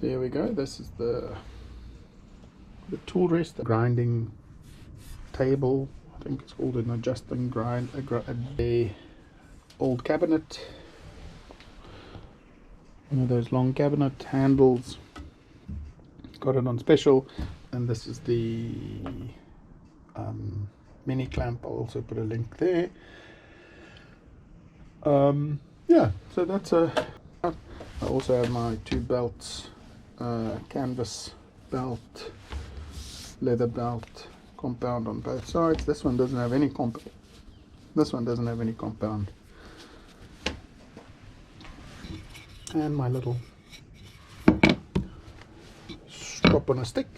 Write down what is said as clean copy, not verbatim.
So here we go. This is the tool rest, the grinding table. I think it's called an adjusting grind. A old cabinet. One of those long cabinet handles. Got it on special, and this is the mini clamp. I'll also put a link there. Yeah, so that's I also have my 2 belts, canvas belt, leather belt, compound on both sides. This one doesn't have any compound. This one doesn't have any compound. And my little strap on a stick.